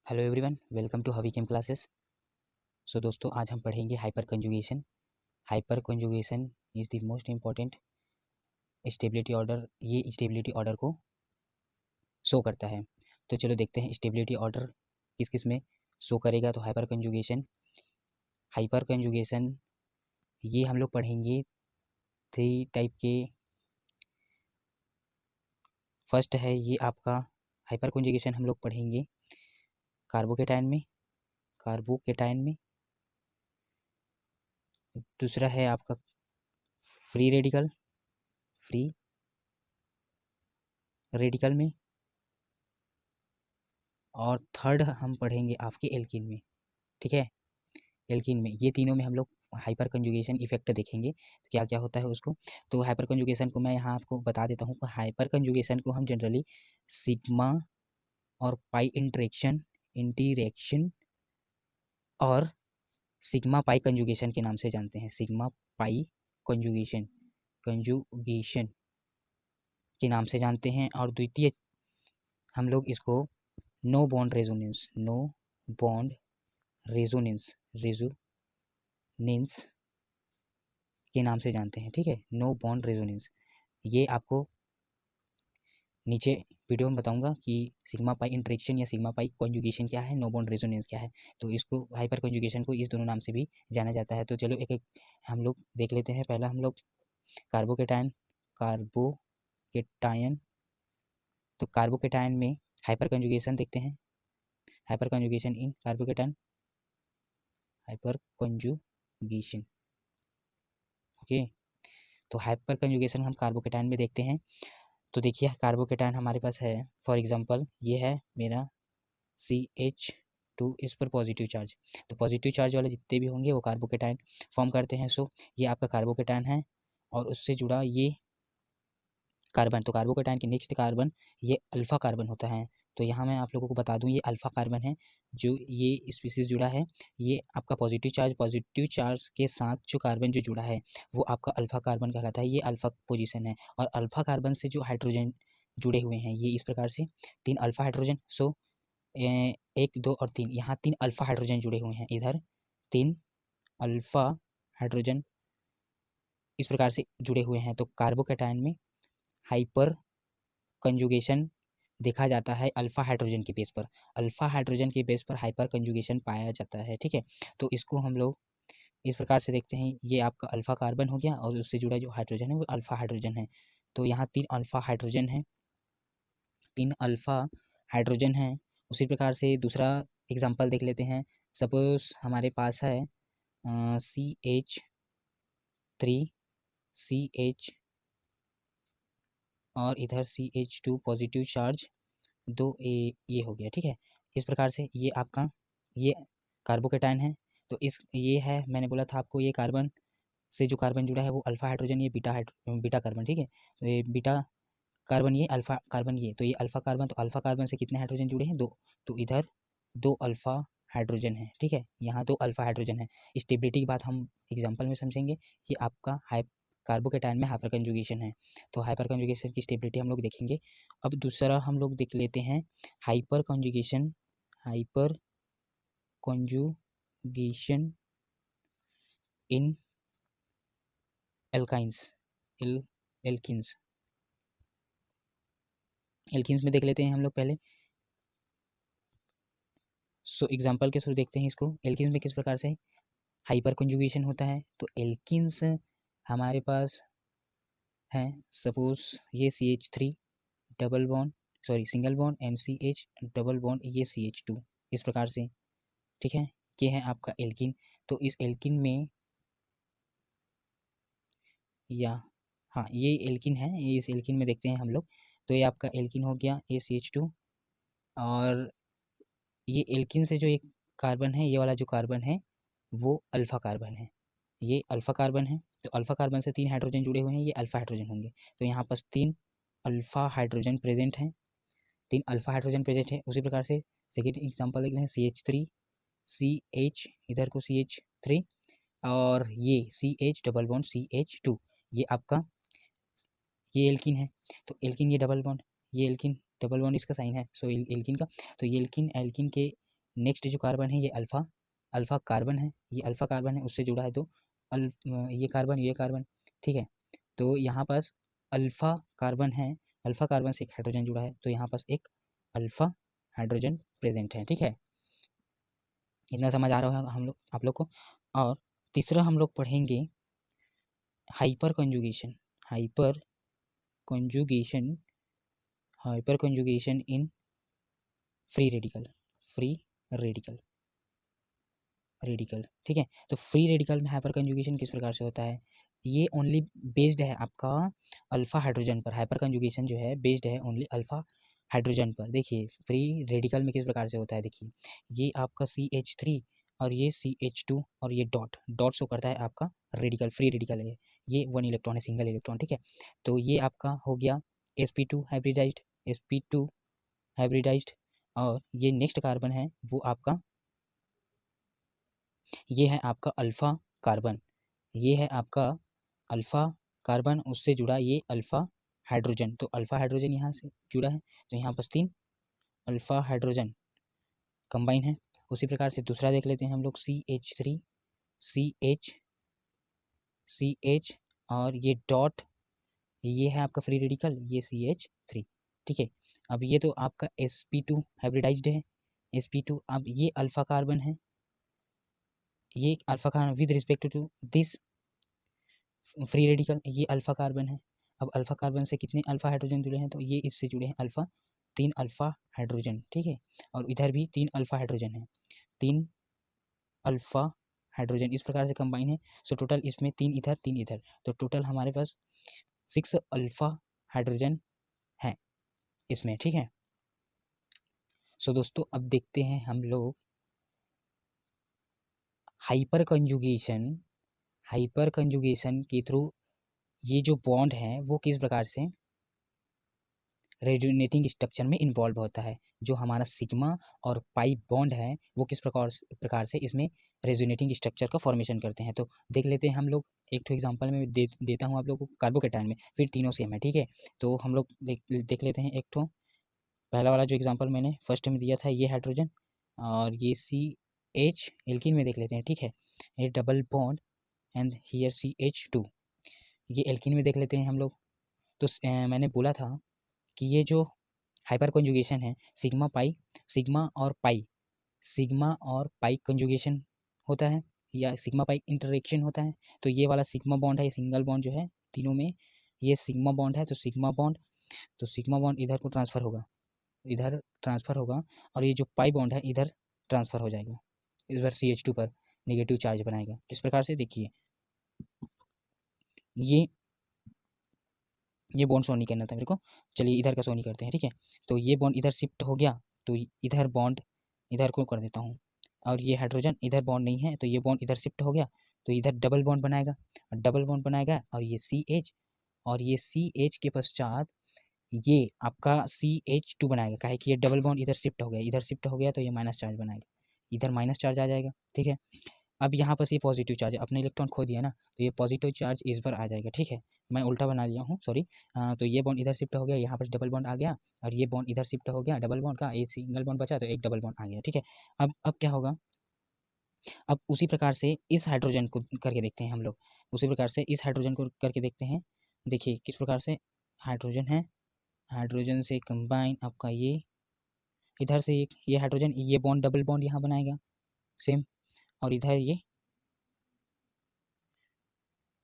Hello everyone, welcome to हवी केम classes. सो दोस्तों, आज हम पढ़ेंगे hyperconjugation. Hyper conjugation is the most important stability order. ये स्टेबिलिटी ऑर्डर को शो करता है। तो चलो देखते हैं स्टेबिलिटी ऑर्डर किस किस में शो करेगा। तो हाइपर कंजुगेशन ये हम लोग पढ़ेंगे थ्री टाइप के। फर्स्ट है ये आपका हाइपर कंजुगेशन हम लोग पढ़ेंगे कार्बोकेटायन में। दूसरा है आपका फ्री रेडिकल में। और थर्ड हम पढ़ेंगे आपके एल्कीन में। ठीक है, एल्कीन में ये तीनों में हम लोग हाइपर कंजुगेशन इफेक्ट देखेंगे तो क्या क्या होता है उसको। तो हाइपर कंजुगेशन को मैं यहाँ आपको बता देता हूँ। हाइपर कंजुगेशन को हम जनरली सिग्मा और पाई इंटीरेक्शन और सिग्मा पाई कंजुगेशन के नाम से जानते हैं। सिग्मा पाई कंजुगेशन कंजुगेशन के नाम से जानते हैं। और द्वितीय हम लोग इसको नो बॉन्ड रेजोनेंस रेजोनेंस के नाम से जानते हैं। ठीक है, नो बॉन्ड रेजोनेंस। ये आपको नीचे वीडियो में बताऊंगा कि सिग्मा पाई इंटरेक्शन या सिग्मा पाई कॉन्जुगेशन क्या है, नो बॉन्ड रेजोनेंस क्या है। तो इसको हाइपर कॉन्जुगेशन को इस दोनों नाम से भी जाना जाता है। तो चलो एक एक हम लोग देख लेते हैं। पहला हम लोग कार्बोकेटायन कार्बोकेटायन तो कार्बोकेटायन में हाइपर कॉन्जुगेशन देखते हैं। हाइपर कॉन्जुगेशन इन कार्बोकेटायन, हाइपर कॉन्जुगेशन। ओके, तो हाइपर कंजुगेशन हम कार्बोकेटायन में देखते हैं। तो देखिए कार्बोकेटायन हमारे पास है। फॉर एग्जांपल ये है मेरा CH2, इस पर पॉजिटिव चार्ज। तो पॉजिटिव चार्ज वाले जितने भी होंगे वो कार्बोकेटायन फॉर्म करते हैं। सो ये आपका कार्बोकेटायन है और उससे जुड़ा ये कार्बन। तो कार्बोकेटायन के नेक्स्ट कार्बन ये अल्फा कार्बन होता है। तो यहाँ मैं आप लोगों को बता दूं ये अल्फा कार्बन है जो ये स्पीसीज जुड़ा है। ये आपका पॉजिटिव चार्ज के साथ जो कार्बन जो जुड़ा है वो आपका अल्फा कार्बन कहलाता है। ये अल्फा पोजीशन है। और अल्फा कार्बन से जो हाइड्रोजन जुड़े हुए हैं ये इस प्रकार से तीन अल्फा हाइड्रोजन। सो 1, 2 और 3, यहाँ 3 अल्फा हाइड्रोजन जुड़े हुए हैं। इधर 3 अल्फा हाइड्रोजन इस प्रकार से जुड़े हुए हैं। तो कार्बोकेटायन में हाइपर कंजुगेशन देखा जाता है अल्फा हाइड्रोजन के बेस पर। अल्फा हाइड्रोजन के बेस पर हाइपर कंजुगेशन पाया जाता है। ठीक है, तो इसको हम लोग इस प्रकार से देखते हैं। ये आपका अल्फा कार्बन हो गया और उससे जुड़ा जो हाइड्रोजन है वो अल्फा हाइड्रोजन है। तो यहाँ 3 अल्फा हाइड्रोजन है। उसी प्रकार से दूसरा एग्जाम्पल देख लेते हैं। सपोज हमारे पास है CH3 CH और इधर CH2 पॉजिटिव चार्ज 2 ये हो गया। ठीक है, इस प्रकार से ये आपका ये कार्बोकेटायन है। तो इस ये है, मैंने बोला था आपको, ये कार्बन से जो कार्बन जुड़ा है वो अल्फा हाइड्रोजन, ये बीटा कार्बन। ठीक है, तो ये बीटा कार्बन, ये अल्फा कार्बन, ये तो ये अल्फा कार्बन। तो अल्फा कार्बन से कितने हाइड्रोजन जुड़े हैं? 2। तो इधर 2 अल्फा हाइड्रोजन है। ठीक है, यहाँ 2 अल्फा हाइड्रोजन है। स्टेबिलिटी की बात हम एग्जाम्पल में समझेंगे। ये आपका कार्बोकेटायन में हाइपर कंजुगेशन है। तो हाइपर कंजुगेशन की स्टेबिलिटी हम लोग देखेंगे। अब दूसरा हम लोग देख लेते हैं हाइपर कंजुगेशन इन एल्काइंस एल्किन्स एल्किन्स में देख लेते हैं हम लोग पहले। सो एग्जाम्पल के थ्रू देखते हैं इसको। एल्किन्स में किस प्रकार से हाइपर कंजुगेशन होता है। तो एल्किन्स हमारे पास है। सपोज ये CH3 double bond, sorry single bond, and CH double bond, ये CH2 इस प्रकार से। ठीक है, ये है आपका एल्किन। तो इस एल्किन में या हाँ ये एल्किन है। ये इस एल्किन में देखते हैं हम लोग। तो ये आपका एल्किन हो गया, ये CH2। और ये एल्किन से जो एक कार्बन है, ये वाला जो कार्बन है वो अल्फा कार्बन है। ये अल्फा कार्बन है। तो अल्फा कार्बन से 3 हाइड्रोजन जुड़े हुए हैं, ये अल्फा हाइड्रोजन होंगे। तो यहाँ पास 3 अल्फा हाइड्रोजन प्रेजेंट हैं। 3 अल्फा हाइड्रोजन प्रेजेंट है। उसी प्रकार से सेकेंड एग्जाम्पल देख लें। CH3 CH, इधर को CH3 और ये CH डबल बॉन्ड CH2, ये आपका ये एल्किन है। तो एल्किन ये डबल बॉन्ड, ये एल्किन डबल बॉन्ड इसका साइन है। सो एल्किन का, तो ये एल्किन के नेक्स्ट जो कार्बन है ये अल्फा अल्फा कार्बन है, ये अल्फा कार्बन है, उससे जुड़ा है तो ये कार्बन, ठीक है। तो यहाँ पास अल्फा कार्बन है, अल्फा कार्बन से एक हाइड्रोजन जुड़ा है, तो यहाँ पास एक अल्फा हाइड्रोजन प्रेजेंट है, ठीक है। इतना समझ आ रहा होगा हम लोग आप लोग को। और तीसरा हम लोग पढ़ेंगे hyperconjugation, hyperconjugation, hyperconjugation in free radical, free radical, radical, ठीक है। तो फ्री रेडिकल में हाइपर कंजुगेशन किस प्रकार से होता है, ये ओनली बेस्ड है आपका अल्फा हाइड्रोजन पर, हाइपर कंजुगेशन जो है बेस्ड है ओनली अल्फा हाइड्रोजन पर। देखिए फ्री रेडिकल में किस प्रकार से होता है, देखिए ये आपका CH3 और ये CH2 और ये डॉट डॉट शो करता है आपका रेडिकल, फ्री रेडिकल है ये 1 इलेक्ट्रॉन है, सिंगल इलेक्ट्रॉन, ठीक है। तो ये आपका हो गया sp2 हाइब्रिडाइज्ड, sp2 हाइब्रिडाइज्ड। और ये नेक्स्ट कार्बन है वो आपका, ये है आपका अल्फा कार्बन, ये है आपका अल्फा कार्बन, उससे जुड़ा ये अल्फा हाइड्रोजन, तो अल्फा हाइड्रोजन यहाँ से जुड़ा है, तो यहाँ पर 3 अल्फा हाइड्रोजन कंबाइन है। उसी प्रकार से दूसरा देख लेते हैं हम लोग CH3 CH और ये डॉट, ये है आपका फ्री रेडिकल, ये CH3, ठीक है। अब ये तो आपका sp2 हाइब्रिडाइज्ड है, sp2, अब ये अल्फा कार्बन है, ये alpha carbon with respect to this free radical, ये अल्फा कार्बन है। अब अल्फा कार्बन से कितने अल्फा हाइड्रोजन जुड़े हैं, तो ये इससे जुड़े हैं अल्फा, 3 अल्फा हाइड्रोजन, ठीक है। और इधर भी 3 अल्फा हाइड्रोजन है, 3 अल्फा हाइड्रोजन इस प्रकार से कंबाइन है। सो टोटल इसमें 3 इधर 3 इधर, तो टोटल हमारे पास 6 अल्फा हाइड्रोजन है इसमें, ठीक है। सो दोस्तों अब देखते हैं हम लोग हाइपर कंजुगेशन, हाइपर कंजुगेशन के थ्रू ये जो बॉन्ड है वो किस प्रकार से रेजोनेटिंग स्ट्रक्चर में इन्वॉल्व होता है। जो हमारा सिग्मा और पाई बॉन्ड है वो किस प्रकार से इसमें रेजोनेटिंग स्ट्रक्चर का फॉर्मेशन करते हैं, तो देख लेते हैं हम लोग। एक तो एग्जांपल में देता हूँ आप लोगों को कार्बोकेटाइन में, फिर तीनों सेम है, ठीक है। तो हम लोग देख लेते हैं एक तो पहला वाला जो एग्जांपल मैंने फर्स्ट में दिया था, ये हाइड्रोजन और ये CH एल्कीन में देख लेते हैं, ठीक है। ये double bond and here CH2, ये एल्कीन में देख लेते हैं हम लोग। तो मैंने बोला था कि ये जो हाइपर कंजुगेशन है सिग्मा और पाई कंजुगेशन होता है या सिग्मा पाई इंटरेक्शन होता है। तो ये वाला सिग्मा बॉन्ड है, ये सिंगल बॉन्ड जो है तीनों में, ये सिग्मा बॉन्ड है, तो सिग्मा बॉन्ड इधर को ट्रांसफर होगा, इधर ट्रांसफर होगा, और ये जो पाई बॉन्ड है इधर ट्रांसफर हो जाएगा, इस बार CH2 पर नेगेटिव चार्ज बनाएगा। किस प्रकार से, देखिए ये बॉन्ड शो नहीं करना था मेरे को, चलिए इधर का शो नहीं करते हैं, ठीक है। तो ये बॉन्ड इधर शिफ्ट हो गया, तो इधर बॉन्ड इधर को कर देता हूँ, और ये हाइड्रोजन इधर बॉन्ड नहीं है, तो ये बॉन्ड इधर शिफ्ट हो गया, तो इधर डबल बॉन्ड बनाएगा, डबल बॉन्ड बनाएगा, और ये CH, और ये CH के पश्चात ये आपका CH2 बनाएगा, काहे कि ये डबल बॉन्ड इधर शिफ्ट हो गया, इधर शिफ्ट हो गया, तो ये माइनस चार्ज बनाएगा, इधर माइनस चार्ज आ जाएगा, ठीक है। अब यहाँ पर ये पॉजिटिव चार्ज है, अपने इलेक्ट्रॉन खो दिया ना, तो ये पॉजिटिव चार्ज इस पर आ जाएगा, ठीक है। मैं उल्टा बना लिया हूँ, सॉरी। तो ये बॉन्ड इधर शिफ्ट हो गया, यहाँ पर डबल बॉन्ड आ गया, और ये बॉन्ड इधर शिफ्ट हो गया, डबल बॉन्ड का एक सिंगल बॉन्ड बचा, तो एक डबल बॉन्ड आ गया, ठीक है। अब क्या होगा, अब उसी प्रकार से इस हाइड्रोजन को करके देखते हैं हम लोग, उसी प्रकार से इस हाइड्रोजन को करके देखते हैं। देखिए किस प्रकार से हाइड्रोजन है, हाइड्रोजन से कंबाइन आपका ये इधर से एक ये हाइड्रोजन, ये बॉन्ड डबल बॉन्ड यहाँ बनाएगा सेम, और इधर ये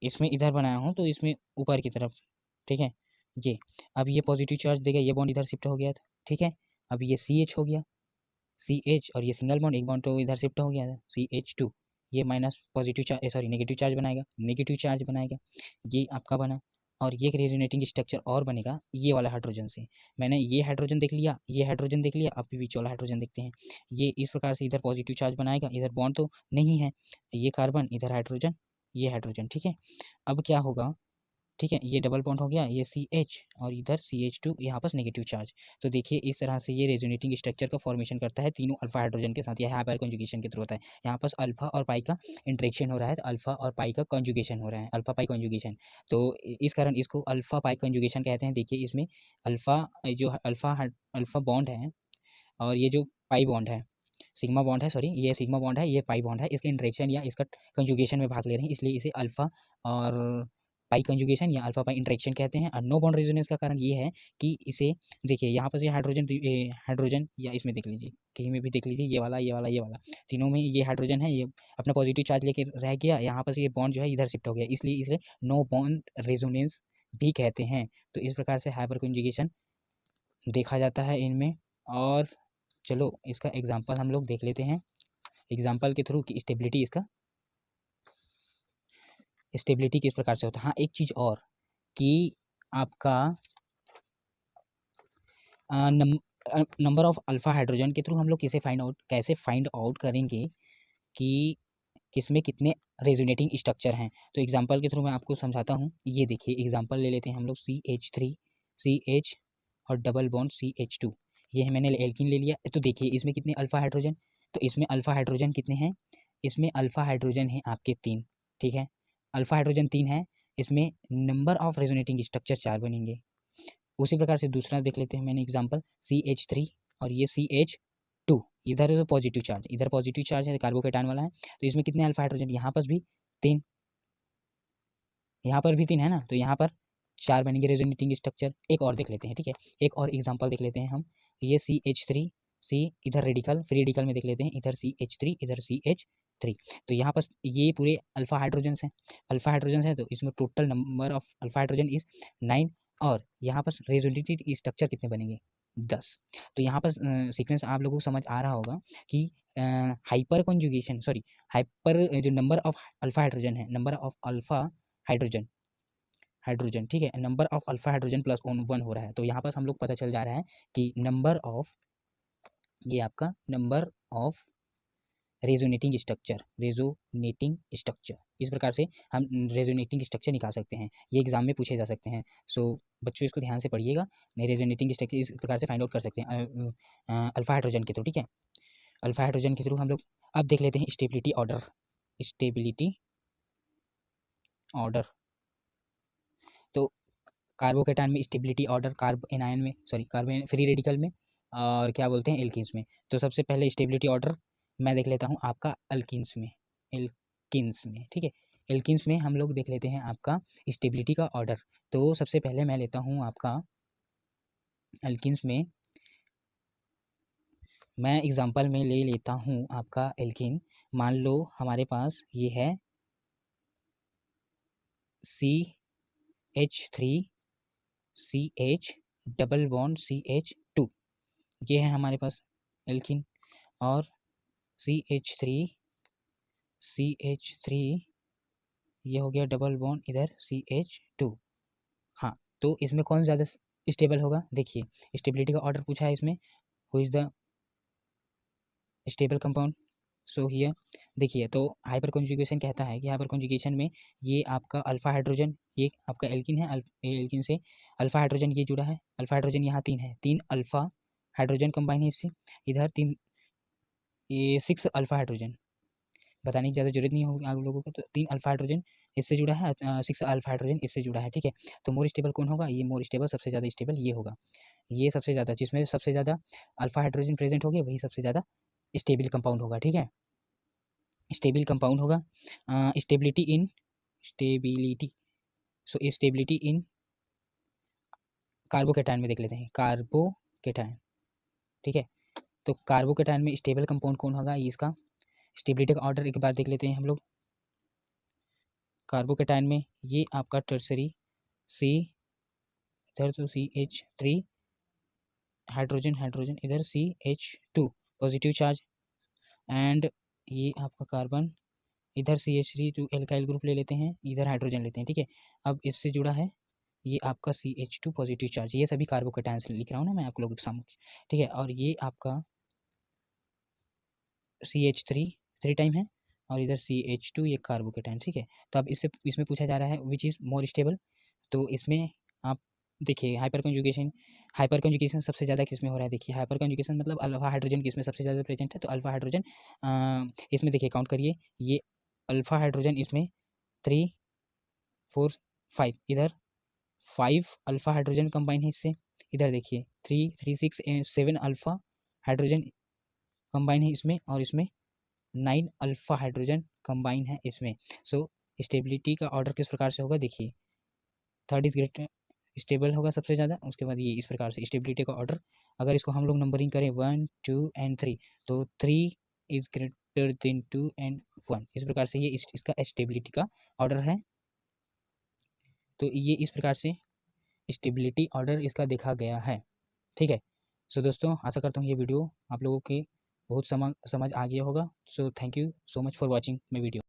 इसमें इधर बनाया हूँ, तो इसमें ऊपर की तरफ, ठीक है। ये अब ये पॉजिटिव चार्ज देगा, ये बॉन्ड इधर शिफ्ट हो गया था, ठीक है। अब ये CH हो गया, CH, और ये सिंगल बॉन्ड एक बॉन्ड तो इधर शिफ्ट हो गया था, CH2, ये minus positive charge sorry negative charge बनाएगा, नेगेटिव चार्ज बनाएगा, ये आपका बना। और ये एक रेजोनेटिंग स्ट्रक्चर और बनेगा ये वाला हाइड्रोजन से। मैंने ये हाइड्रोजन देख लिया, ये हाइड्रोजन देख लिया, अब बीच वाला हाइड्रोजन देखते हैं। ये इस प्रकार से इधर पॉजिटिव चार्ज बनाएगा, इधर बॉन्ड तो नहीं है, ये कार्बन इधर हाइड्रोजन, ये हाइड्रोजन, ठीक है। अब क्या होगा, ठीक है, ये डबल बॉन्ड हो गया, ये CH और इधर CH2, यहाँ पर नेगेटिव चार्ज। तो देखिए इस तरह से ये रेजोनेटिंग स्ट्रक्चर का फॉर्मेशन करता है तीनों अल्फा हाइड्रोजन के साथ, यह हाइपर कंजुगेशन के थ्रू होता है। यहाँ पर अल्फा और पाई का इंटरेक्शन हो रहा है, तो अल्फा और पाई का कंजुगेशन हो रहा है, अल्फा पाई कंजुगेशन। तो इस कारण इसको अल्फा पाई कंजुगेशन कहते हैं। देखिए इसमें अल्फा जो अल्फा बॉन्ड है और ये जो पाई बॉन्ड है, सिग्मा बॉन्ड है, सॉरी ये सिग्मा बॉन्ड है, ये पाई बॉन्ड है, इसके इंटरेक्शन या इसका कंजुगेशन में भाग ले रहे हैं, इसलिए इसे अल्फा और पाई कंजुगेशन या अल्फा पाई इंटरेक्शन कहते हैं। और नो बॉन्ड रेजोनेंस का कारण ये है कि इसे देखिए यहाँ पर ये हाइड्रोजन या इसमें देख लीजिए, कहीं में भी देख लीजिए, ये वाला ये वाला ये वाला, तीनों में ये हाइड्रोजन है, ये अपना पॉजिटिव चार्ज लेके रह गया, यहाँ पर ये बॉन्ड जो है इधर शिफ्ट हो गया, इसलिए इसे नो बॉन्ड रेजोनेंस भी कहते हैं। तो इस प्रकार से हाइपर कंजुगेशन देखा जाता है इनमें। और चलो इसका एग्जाम्पल हम लोग देख लेते हैं, एग्जाम्पल के थ्रू कि स्टेबिलिटी इसका स्टेबिलिटी किस प्रकार से होता है। हाँ एक चीज़ और कि आपका नंबर ऑफ अल्फा हाइड्रोजन के थ्रू हम लोग कैसे फाइंड आउट करेंगे कि किसमें कितने रेजोनेटिंग स्ट्रक्चर हैं। तो एग्जांपल के थ्रू मैं आपको समझाता हूँ। ये देखिए एग्जांपल ले लेते हैं हम लोग CH3 CH और डबल बॉन्ड CH2, ये है मैंने एल्कीन ले लिया। तो देखिए इसमें कितने अल्फा हाइड्रोजन, तो इसमें अल्फा हाइड्रोजन कितने हैं, इसमें अल्फा हाइड्रोजन है आपके 3, ठीक है, अल्फा हाइड्रोजन 3 है, इसमें नंबर ऑफ रेजोनेटिंग स्ट्रक्चर 4 बनेंगे। उसी प्रकार से दूसरा देख लेते हैं मैंने एग्जांपल CH3 और ये CH2, इधर पॉजिटिव चार्ज है, कार्बोकेटायन वाला है, तो इसमें कितने अल्फा हाइड्रोजन, यहाँ पर भी 3, यहाँ पर भी 3 है ना, तो यहाँ पर 4 बनेंगे रेजोनेटिंग स्ट्रक्चर। एक और देख लेते हैं, ठीक है, एक और एग्जांपल देख लेते हैं हम। ये CH3 C इधर रेडिकल फ्री रेडिकल में देख लेते हैं, इधर CH3 इधर CH3, तो यहाँ पर ये पूरे अल्फा हाइड्रोजन हैं, तो इसमें total number of alpha hydrogen is 9, और यहाँ पर रेजोनेटिंग स्ट्रक्चर कितने बनेंगे 10। तो यहाँ पर सीक्वेंस आप लोगों को समझ आ रहा होगा कि हाइपर कॉन्जुगेशन, सॉरी हाइपर जो नंबर ऑफ अल्फा हाइड्रोजन है, नंबर ऑफ अल्फा हाइड्रोजन ठीक है, number of alpha hydrogen plus 1 हो रहा है। तो यहाँ पर हम लोग पता चल जा रहा है कि ये आपका नंबर ऑफ रेजोनेटिंग स्ट्रक्चर, इस प्रकार से हम रेजोनेटिंग स्ट्रक्चर निकाल सकते हैं, ये एग्जाम में पूछे जा सकते हैं। सो बच्चों इसको ध्यान से पढ़िएगा, रेजोनेटिंग स्ट्रक्चर इस प्रकार से फाइंड आउट कर सकते हैं अल्फा हाइड्रोजन के थ्रू, ठीक है, अल्फा हाइड्रोजन के थ्रू हम लोग। अब देख लेते हैं स्टेबिलिटी ऑर्डर। तो कार्बोकेटायन में स्टेबिलिटी ऑर्डर, कार्ब एनायन में, सॉरी कार्बन फ्री रेडिकल में, और क्या बोलते हैं एल्कीन्स में। तो सबसे पहले स्टेबिलिटी ऑर्डर मैं देख लेता हूँ आपका एल्कीन्स में, ठीक है, एल्कीन्स में हम लोग देख लेते हैं आपका स्टेबिलिटी का ऑर्डर। तो सबसे पहले मैं लेता हूँ आपका एल्कीन्स में, मैं एग्जांपल में ले लेता हूँ आपका एल्कीन। मान लो हमारे पास ये है CH3 CH double bond CH2, ये है हमारे पास एल्कीन, और CH3 ये हो गया डबल बॉन्ड इधर CH2। हाँ, तो इसमें कौन ज़्यादा स्टेबल होगा, देखिए स्टेबिलिटी का ऑर्डर पूछा है इसमें, who is the stable compound. So here देखिए, तो हाइपर कॉन्जुगेशन कहता है कि हाइपर कॉन्जुगेशन में ये आपका अल्फा हाइड्रोजन, ये आपका एल्कीन है, एल्कीन से अल्फा हाइड्रोजन ये जुड़ा है, अल्फा हाइड्रोजन यहाँ 3 है, 3 अल्फा हाइड्रोजन कंबाइन है इससे, इधर 3 ये 6 अल्फा हाइड्रोजन, बताने की ज़्यादा जरूरत नहीं होगी आप लोगों को, तो 3 अल्फा हाइड्रोजन इससे जुड़ा है, 6 अल्फा हाइड्रोजन इससे जुड़ा है, ठीक है। तो मोर स्टेबल कौन होगा, ये मोर स्टेबल सबसे ज़्यादा स्टेबल ये होगा, ये सबसे ज़्यादा जिसमें सबसे ज़्यादा अल्फा हाइड्रोजन प्रेजेंट हो गया वही सबसे ज़्यादा स्टेबल कंपाउंड होगा, ठीक है, स्टेबल कंपाउंड होगा। Stability so stability in carbocation में देख लेते हैं, कार्बोकेटायन, ठीक है। तो कार्बोकेटायन में स्टेबल कंपाउंड कौन होगा, ये इसका स्टेबिलिटी का ऑर्डर एक बार देख लेते हैं हम लोग। कार्बोकेटायन में ये आपका टर्सरी C इधर तो CH3 हाइड्रोजन इधर CH2 पॉजिटिव चार्ज, एंड ये आपका कार्बन इधर CH3 जो एल्काइल ग्रुप ले लेते हैं, इधर हाइड्रोजन लेते हैं, ठीक है। अब इससे जुड़ा है ये आपका CH2 पॉजिटिव चार्ज, ये सभी कार्बोकेटायन से लिख रहा हूँ ना मैं आप लोगों के सामने, ठीक है। और ये आपका CH3 3 टाइम है, और इधर CH2 ये कार्बोकेटायन, ठीक है। तो अब इसमें पूछा जा रहा है विच इज़ मोर स्टेबल, तो इसमें आप देखिए हाइपर कंजुगेशन सबसे ज़्यादा किस में हो रहा है, देखिए हाइपर कंजुगेशन मतलब अल्फा हाइड्रोजन किस में सबसे ज़्यादा प्रेजेंट है, तो अल्फा हाइड्रोजन इसमें देखिए काउंट करिए, ये अल्फा हाइड्रोजन इसमें 3 4 5, इधर 5 अल्फा हाइड्रोजन कंबाइन है इससे, इधर देखिए 3 3 6 7 अल्फा हाइड्रोजन कंबाइन है इसमें, और इसमें 9 अल्फा हाइड्रोजन कंबाइन है इसमें। सो स्टेबिलिटी का ऑर्डर किस प्रकार से होगा, देखिए थर्ड इज ग्रेटर स्टेबल होगा सबसे ज़्यादा, उसके बाद ये इस प्रकार से स्टेबिलिटी का ऑर्डर, अगर इसको हम लोग नंबरिंग करें 1 2 एंड 3, तो 3 इज ग्रेटर देन 2 एंड 1, इस प्रकार से ये इसका स्टेबिलिटी का ऑर्डर है। तो ये इस प्रकार से स्टेबिलिटी ऑर्डर इसका देखा गया है, ठीक है। सो दोस्तों आशा करता हूँ ये वीडियो आप लोगों के बहुत समझ आ गया होगा। So thank you so much for watching my video.